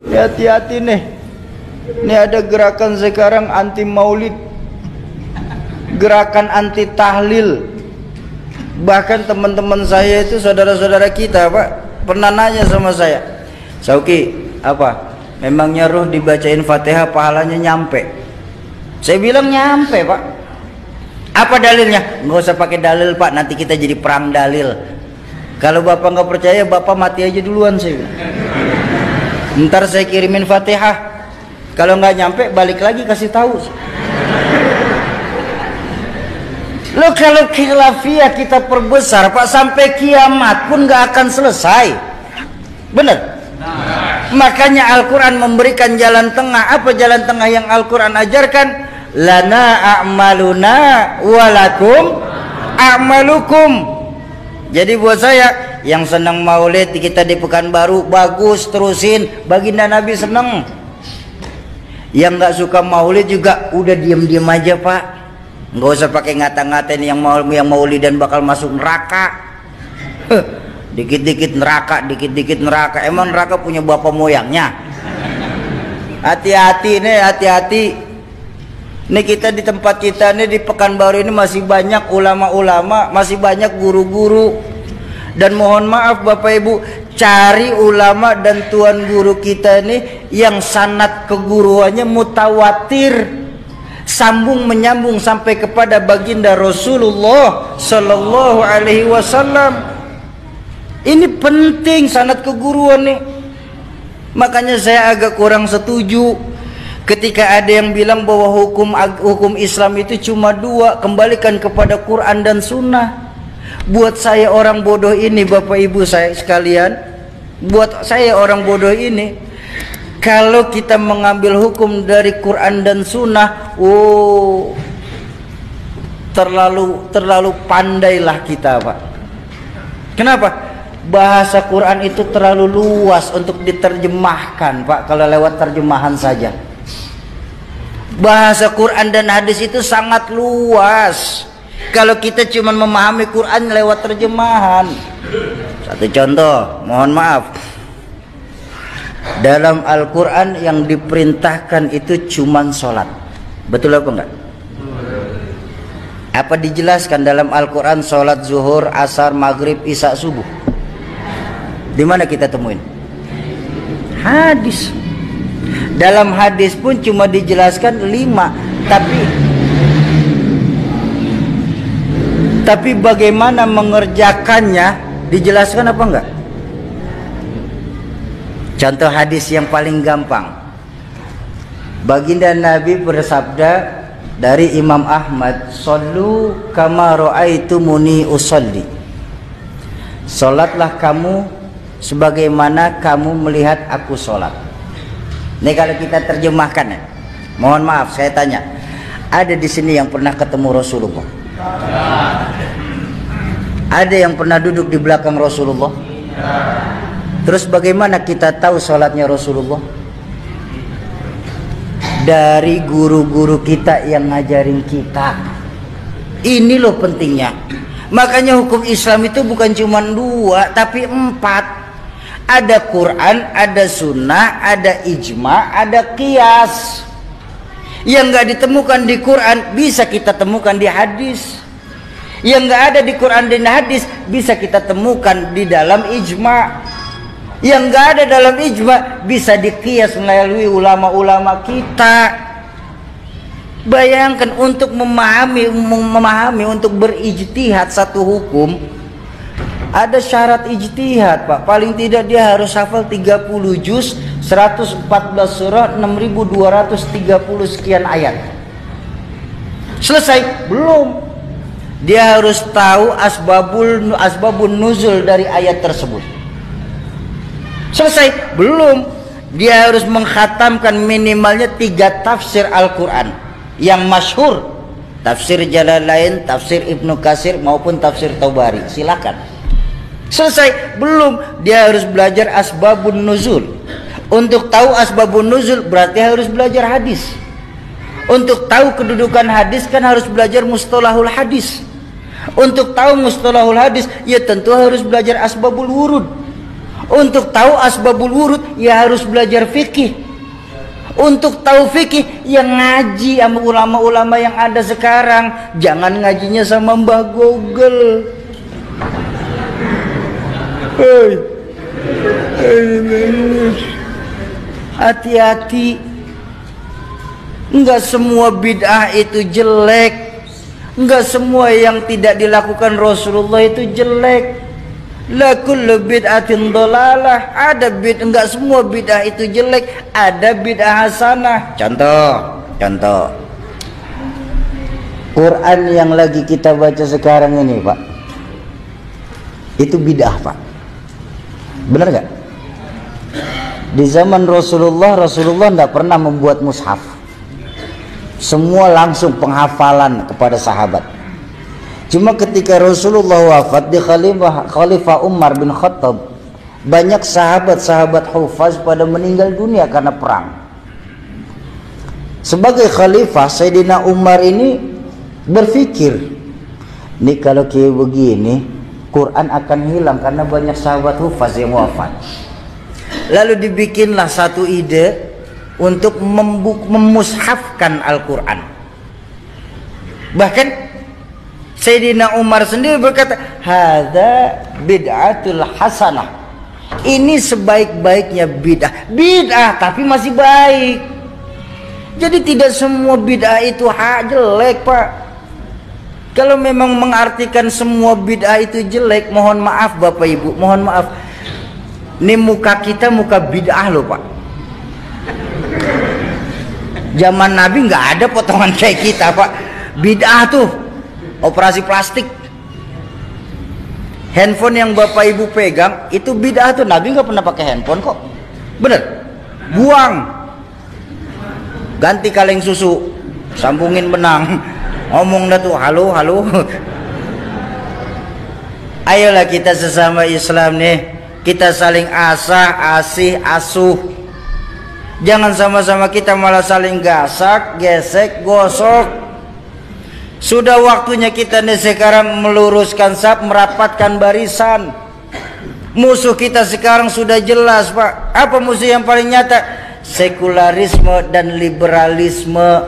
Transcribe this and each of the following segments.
Hati-hati nih. Ini ada gerakan sekarang anti maulid, gerakan anti tahlil. Bahkan teman-teman saya itu, saudara-saudara kita, Pak, pernah nanya sama saya, Sauki, apa? Memangnya ruh dibacain Fatihah pahalanya nyampe? Saya bilang nyampe, Pak. Apa dalilnya? Nggak usah pakai dalil, Pak, nanti kita jadi perang dalil. Kalau Bapak nggak percaya, Bapak mati aja duluan, saya bilang. Ntar saya kirimin Fatihah. Kalau nggak nyampe, balik lagi kasih tahu. Lo kalau khilafiyah kita perbesar, Pak, sampai kiamat pun nggak akan selesai. Bener? Makanya Al-Quran memberikan jalan tengah. Apa jalan tengah yang Al-Quran ajarkan? Lana a'maluna walakum a'malukum. Jadi buat saya yang senang maulid kita di Pekanbaru, bagus, terusin. Baginda Nabi senang. Yang nggak suka maulid juga udah diem-diem aja, Pak. Nggak usah pakai ngata-ngatain yang maulid dan bakal masuk neraka. Dikit-dikit neraka, dikit-dikit neraka. Emang neraka punya bapak moyangnya? Hati-hati nih, hati-hati. Nih kita di tempat kita nih di Pekanbaru ini masih banyak ulama-ulama, masih banyak guru-guru. Dan mohon maaf Bapak Ibu, cari ulama dan tuan guru kita ini yang sanad keguruannya mutawatir, sambung menyambung sampai kepada baginda Rasulullah Sallallahu Alaihi Wasallam. Ini penting sanad keguruan nih. Makanya saya agak kurang setuju ketika ada yang bilang bahwa hukum Islam itu cuma dua, kembalikan kepada Quran dan Sunnah. Buat saya orang bodoh ini, Bapak Ibu saya sekalian, buat saya orang bodoh ini, kalau kita mengambil hukum dari Quran dan Sunnah, terlalu pandailah kita, Pak. Kenapa? Bahasa Quran itu terlalu luas untuk diterjemahkan, Pak, kalau lewat terjemahan saja. Bahasa Quran dan hadis itu sangat luas kalau kita cuma memahami Quran lewat terjemahan. Satu contoh, mohon maaf, dalam Al-Quran yang diperintahkan itu cuma sholat. Betul apa enggak? Apa dijelaskan dalam Al-Quran sholat zuhur, asar, maghrib, isya, subuh? Di mana kita temuin? Hadis. Dalam hadis pun cuma dijelaskan 5, tapi bagaimana mengerjakannya dijelaskan apa enggak? Contoh hadis yang paling gampang. Baginda Nabi bersabda dari Imam Ahmad, "Shallu kama ra'aitumuni usolli." Salatlah kamu sebagaimana kamu melihat aku sholat. Ini kalau kita terjemahkan ya. Mohon maaf saya tanya, ada di sini yang pernah ketemu Rasulullah? Ada yang pernah duduk di belakang Rasulullah? Terus bagaimana kita tahu sholatnya Rasulullah? Dari guru-guru kita yang ngajarin kita. Ini loh pentingnya. Makanya hukum Islam itu bukan cuma 2 tapi 4. Ada Quran, ada Sunnah, ada ijma, ada qiyas. Yang nggak ditemukan di Quran bisa kita temukan di hadis. Yang nggak ada di Quran dan hadis bisa kita temukan di dalam ijma. Yang nggak ada dalam ijma bisa diqiyas melalui ulama-ulama kita. Bayangkan untuk memahami untuk berijtihad satu hukum, ada syarat ijtihad, Pak. Paling tidak dia harus hafal 30 juz, 114 surah, 6230 sekian ayat. Selesai? Belum. Dia harus tahu asbabun nuzul dari ayat tersebut. Selesai? Belum. Dia harus mengkhatamkan minimalnya 3 tafsir Al-Quran yang masyhur, tafsir Jalalain, tafsir Ibnu Katsir maupun tafsir Tabari. Silakan. Selesai? Belum. Dia harus belajar asbabun nuzul. Untuk tahu asbabun nuzul berarti harus belajar hadis. Untuk tahu kedudukan hadis kan harus belajar mustalahul hadis. Untuk tahu mustalahul hadis ya tentu harus belajar asbabul wurud. Untuk tahu asbabul wurud ya harus belajar fikih. Untuk tahu fikih yang ngaji sama ulama-ulama yang ada sekarang. Jangan ngajinya sama Mbah Google. Hati-hati. Enggak semua bid'ah itu jelek. Enggak semua yang tidak dilakukan Rasulullah itu jelek. La kullu bid'atin dhalalah. Ada enggak semua bid'ah itu jelek, ada bid'ah hasanah. Contoh. Quran yang lagi kita baca sekarang ini, Pak. Itu bid'ah, Pak. Benar enggak? Di zaman Rasulullah enggak pernah membuat mushaf. Semua langsung penghafalan kepada sahabat. Cuma ketika Rasulullah wafat di Khalifah Umar bin Khattab, banyak sahabat-sahabat hufaz pada meninggal dunia karena perang. Sebagai khalifah, Sayyidina Umar ini berpikir, nih kalau kayak begini, Quran akan hilang karena banyak sahabat hufaz yang wafat. Lalu dibikinlah satu ide untuk memushafkan Al-Quran. Bahkan Sayyidina Umar sendiri berkata, hadza bid'atul hasanah. Ini sebaik-baiknya bid'ah tapi masih baik. Jadi tidak semua bid'ah itu jelek, Pak. Kalau memang mengartikan semua bid'ah itu jelek, mohon maaf Bapak Ibu, mohon maaf. Ini muka kita muka bid'ah loh, Pak. Zaman Nabi nggak ada potongan kayak kita, Pak. Bid'ah tuh operasi plastik. Handphone yang Bapak Ibu pegang itu bid'ah tuh. Nabi nggak pernah pakai handphone kok. Bener? Buang. Ganti kaleng susu, sambungin benang. Ngomong dah tuh, halo. Ayolah kita sesama Islam nih, kita saling asih, asuh. Jangan sama-sama kita malah saling gasak, gesek, gosok. Sudah waktunya kita nih sekarang meluruskan saf, merapatkan barisan. Musuh kita sekarang sudah jelas, Pak. Apa musuh yang paling nyata? Sekularisme dan liberalisme.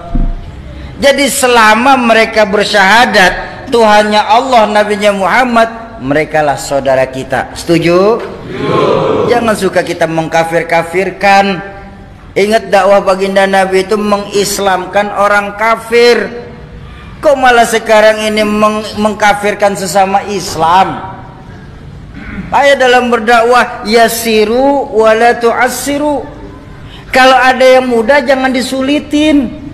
Jadi selama mereka bersyahadat Tuhannya Allah, Nabinya Muhammad, merekalah saudara kita. Setuju? Jangan suka kita mengkafir-kafirkan. Ingat dakwah baginda Nabi itu mengislamkan orang kafir. Kok malah sekarang ini mengkafirkan sesama Islam? Ayo dalam berdakwah, yasiru wala tu'assiru. Kalau ada yang mudah jangan disulitin.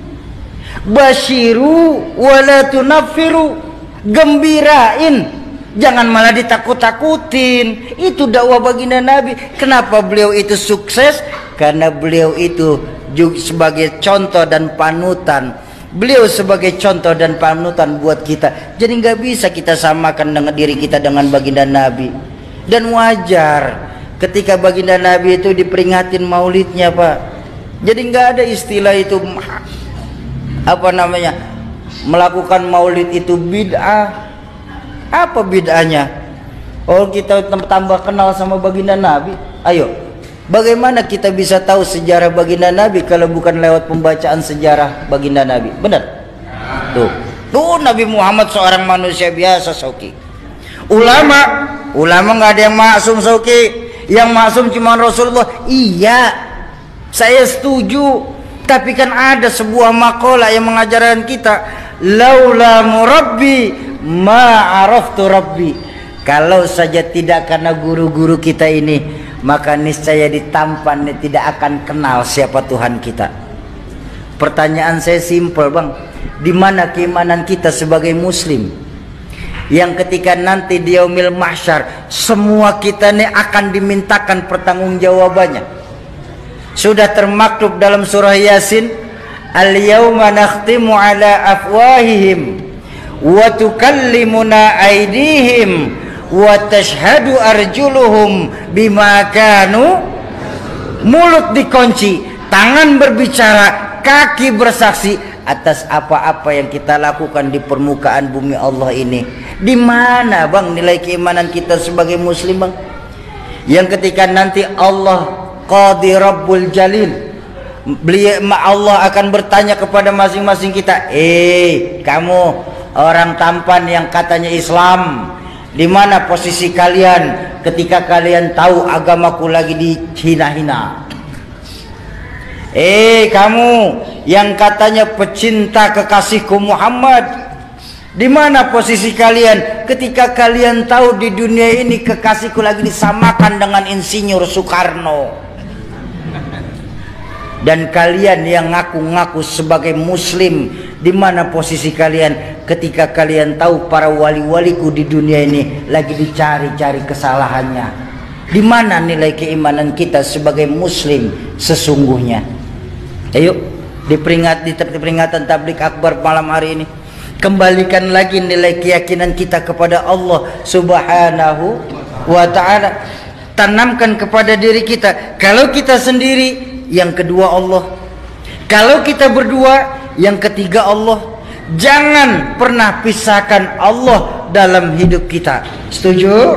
Basyiru wala tunaffiru. Gembirain, jangan malah ditakut-takutin. Itu dakwah baginda Nabi. Kenapa beliau itu sukses? Karena beliau itu juga sebagai contoh dan panutan. Beliau sebagai contoh dan panutan buat kita. Jadi nggak bisa kita samakan dengan diri kita dengan baginda Nabi. Dan wajar ketika baginda Nabi itu diperingatin maulidnya, Pak. Jadi nggak ada istilah itu melakukan maulid itu bid'ah. Apa bid'ahnya? Oh, kita tambah kenal sama baginda Nabi. Ayo, bagaimana kita bisa tahu sejarah baginda Nabi kalau bukan lewat pembacaan sejarah baginda Nabi? Benar? Tuh Nabi Muhammad seorang manusia biasa, Sauki. Ulama nggak ada yang maksum, Sauki. Yang maksum cuma Rasulullah. Iya, saya setuju. Tapi kan ada sebuah makalah yang mengajarkan kita, laula murabbi ma araftu rabbi. Kalau saja tidak karena guru-guru kita ini, maka niscaya ditampan tidak akan kenal siapa Tuhan kita. Pertanyaan saya simpel, Bang. Di mana keimanan kita sebagai muslim? Yang ketika nanti di yaumil mahsyar semua kita ini akan dimintakan pertanggungjawabannya. Sudah termaktub dalam surah Yasin, al-yawma nakhtimu ala afwahihim wa tukallimuna aydihim wa tashhadu arjuluhum bima kanu. Mulut dikunci, tangan berbicara, kaki bersaksi atas apa-apa yang kita lakukan di permukaan bumi Allah ini. Di mana, Bang, nilai keimanan kita sebagai muslim, Bang? yang ketika nanti Allah Qadi Rabbul Jalil, Allah akan bertanya kepada masing-masing kita, kamu orang tampan yang katanya Islam, di mana posisi kalian ketika kalian tahu agamaku lagi dihina-hina? Kamu yang katanya pecinta kekasihku Muhammad, di mana posisi kalian ketika kalian tahu di dunia ini kekasihku lagi disamakan dengan Insinyur Soekarno? Dan kalian yang ngaku-ngaku sebagai muslim, di mana posisi kalian ketika kalian tahu para wali-waliku di dunia ini lagi dicari-cari kesalahannya? Di mana nilai keimanan kita sebagai muslim sesungguhnya? Ayo, di peringatan tablik akbar malam hari ini, kembalikan lagi nilai keyakinan kita kepada Allah Subhanahu wa ta'ala. Tanamkan kepada diri kita, kalau kita sendiri, yang kedua Allah. Kalau kita berdua, yang ketiga Allah. Jangan pernah pisahkan Allah dalam hidup kita. Setuju?